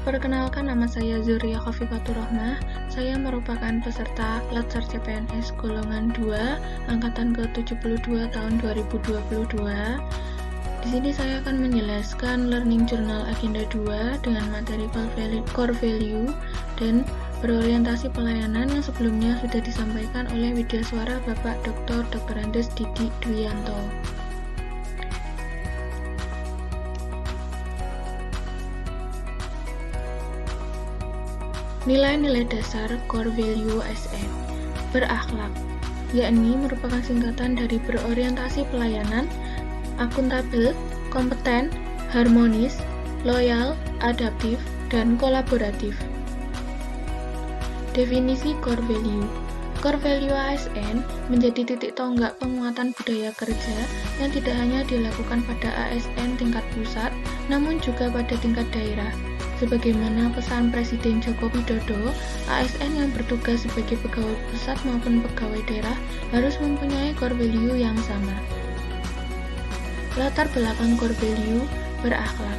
Perkenalkan, nama saya Zuria Khofifatur Rohmah. Saya merupakan peserta Latsar CPNS golongan 2 angkatan ke-72 tahun 2022. Di sini saya akan menjelaskan Learning Journal Agenda 2 dengan materi core value dan berorientasi pelayanan yang sebelumnya sudah disampaikan oleh Widya Suara Bapak Dr. Andes Didi Dwianto. Nilai-nilai dasar core value ASN berakhlak, yakni merupakan singkatan dari berorientasi pelayanan, akuntabel, kompeten, harmonis, loyal, adaptif, dan kolaboratif. Definisi core value. Core value ASN menjadi titik tonggak penguatan budaya kerja yang tidak hanya dilakukan pada ASN tingkat pusat, namun juga pada tingkat daerah. Sebagaimana pesan Presiden Joko Widodo, ASN yang bertugas sebagai pegawai pusat maupun pegawai daerah harus mempunyai core value yang sama. Latar belakang core value berakhlak.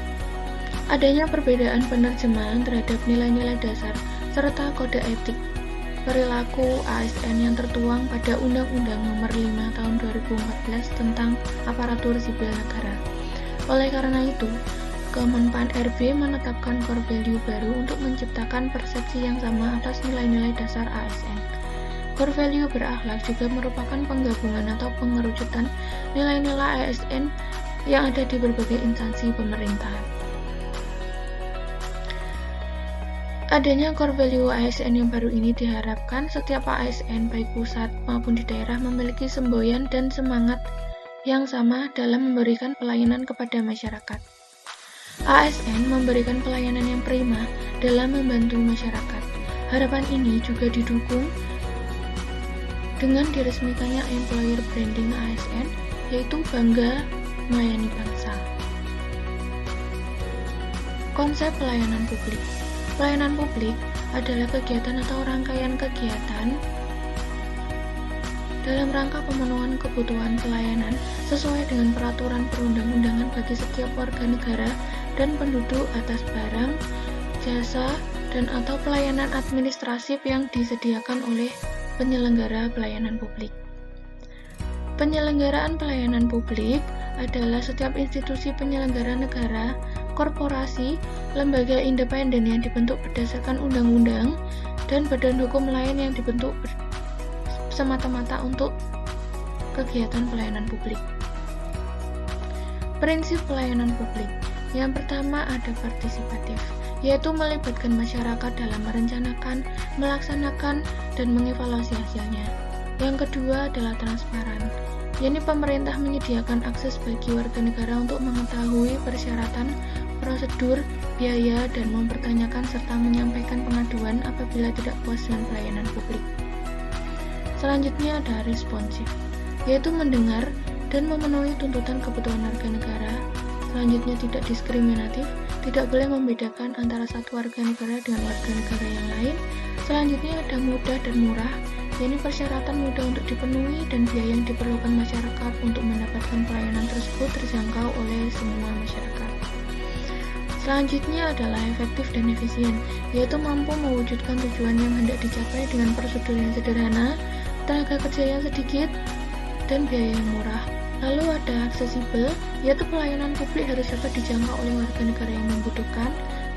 Adanya perbedaan penerjemahan terhadap nilai-nilai dasar serta kode etik perilaku ASN yang tertuang pada Undang-Undang Nomor 5 Tahun 2014 tentang Aparatur Sipil Negara. Oleh karena itu, Kemenpan RB menetapkan core value baru untuk menciptakan persepsi yang sama atas nilai-nilai dasar ASN. Core value berakhlak juga merupakan penggabungan atau pengerucutan nilai-nilai ASN yang ada di berbagai instansi pemerintahan. Adanya core value ASN yang baru ini diharapkan setiap ASN baik pusat maupun di daerah memiliki semboyan dan semangat yang sama dalam memberikan pelayanan kepada masyarakat. ASN memberikan pelayanan yang prima dalam membantu masyarakat. Harapan ini juga didukung dengan diresmikannya employer branding ASN, yaitu bangga melayani bangsa. Konsep pelayanan publik. Pelayanan publik adalah kegiatan atau rangkaian kegiatan dalam rangka pemenuhan kebutuhan pelayanan sesuai dengan peraturan perundang-undangan bagi setiap warga negara dan penduduk atas barang, jasa, dan atau pelayanan administratif yang disediakan oleh penyelenggara pelayanan publik. Penyelenggaraan pelayanan publik adalah setiap institusi penyelenggara negara, korporasi, lembaga independen yang dibentuk berdasarkan undang-undang, dan badan hukum lain yang dibentuk semata-mata untuk kegiatan pelayanan publik. Prinsip pelayanan publik. Yang pertama ada partisipatif, yaitu melibatkan masyarakat dalam merencanakan, melaksanakan, dan mengevaluasi hasilnya. Yang kedua adalah transparan, yakni pemerintah menyediakan akses bagi warga negara untuk mengetahui persyaratan, prosedur, biaya, dan mempertanyakan serta menyampaikan pengaduan apabila tidak puas dengan pelayanan publik. Selanjutnya ada responsif, yaitu mendengar dan memenuhi tuntutan kebutuhan warga negara. Selanjutnya tidak diskriminatif, tidak boleh membedakan antara satu warga negara dengan warga negara yang lain. Selanjutnya ada mudah dan murah, yakni persyaratan mudah untuk dipenuhi dan biaya yang diperlukan masyarakat untuk mendapatkan pelayanan tersebut terjangkau oleh semua masyarakat. Selanjutnya adalah efektif dan efisien, yaitu mampu mewujudkan tujuan yang hendak dicapai dengan prosedur yang sederhana, tenaga kerja yang sedikit, dan biaya yang murah. Lalu ada aksesibel, yaitu pelayanan publik harus dapat dijangkau oleh warga negara yang membutuhkan.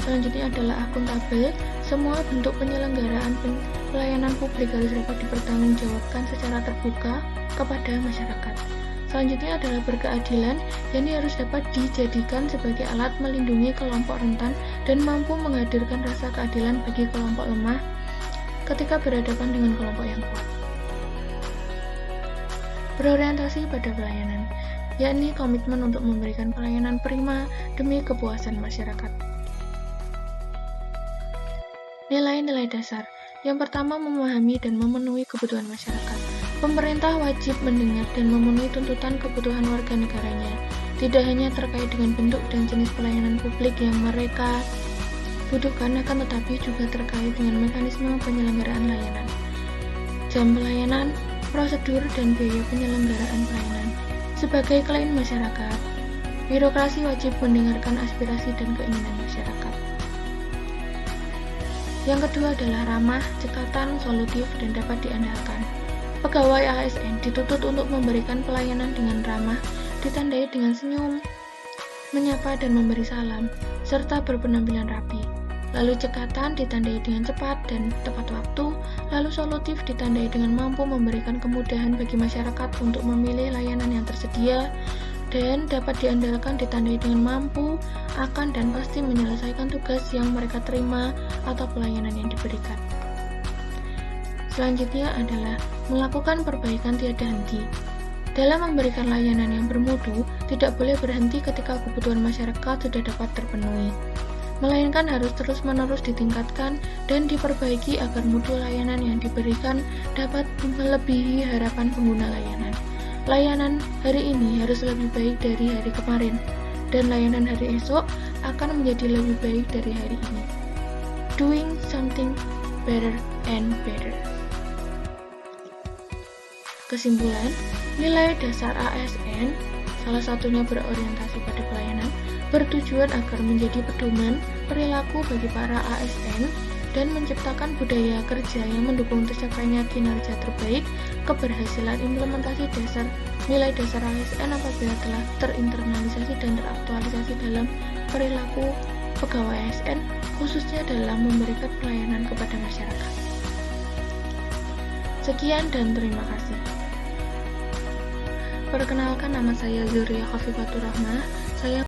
Selanjutnya adalah akuntabel, semua bentuk penyelenggaraan pelayanan publik harus dapat dipertanggungjawabkan secara terbuka kepada masyarakat. Selanjutnya adalah berkeadilan, yakni harus dapat dijadikan sebagai alat melindungi kelompok rentan dan mampu menghadirkan rasa keadilan bagi kelompok lemah ketika berhadapan dengan kelompok yang kuat. Berorientasi pada pelayanan, yakni komitmen untuk memberikan pelayanan prima demi kepuasan masyarakat. Nilai-nilai dasar. Yang pertama, memahami dan memenuhi kebutuhan masyarakat. Pemerintah wajib mendengar dan memenuhi tuntutan kebutuhan warga negaranya, tidak hanya terkait dengan bentuk dan jenis pelayanan publik yang mereka butuhkan, akan tetapi juga terkait dengan mekanisme penyelenggaraan layanan, jam pelayanan, prosedur, dan biaya penyelenggaraan pelayanan. Sebagai klien masyarakat, birokrasi wajib mendengarkan aspirasi dan keinginan masyarakat. Yang kedua adalah ramah, cekatan, solutif, dan dapat diandalkan. Pegawai ASN dituntut untuk memberikan pelayanan dengan ramah, ditandai dengan senyum, menyapa dan memberi salam, serta berpenampilan rapi. Lalu cekatan ditandai dengan cepat dan tepat waktu, lalu solutif ditandai dengan mampu memberikan kemudahan bagi masyarakat untuk memilih layanan yang tersedia, dan dapat diandalkan ditandai dengan mampu, akan dan pasti menyelesaikan tugas yang mereka terima atau pelayanan yang diberikan. Selanjutnya adalah melakukan perbaikan tiada henti. Dalam memberikan layanan yang bermutu, tidak boleh berhenti ketika kebutuhan masyarakat sudah dapat terpenuhi, melainkan harus terus-menerus ditingkatkan dan diperbaiki agar mutu layanan yang diberikan dapat melebihi harapan pengguna layanan. Layanan hari ini harus lebih baik dari hari kemarin, dan layanan hari esok akan menjadi lebih baik dari hari ini. Doing something better and better. Kesimpulan, nilai dasar ASN, salah satunya berorientasi pada pelayanan, bertujuan agar menjadi pedoman perilaku bagi para ASN dan menciptakan budaya kerja yang mendukung tercapainya kinerja terbaik. Keberhasilan implementasi nilai dasar ASN apabila telah terinternalisasi dan teraktualisasi dalam perilaku pegawai ASN, khususnya dalam memberikan pelayanan kepada masyarakat. Sekian dan terima kasih. Perkenalkan, nama saya Zuria Khafifatur Rahmah. Saya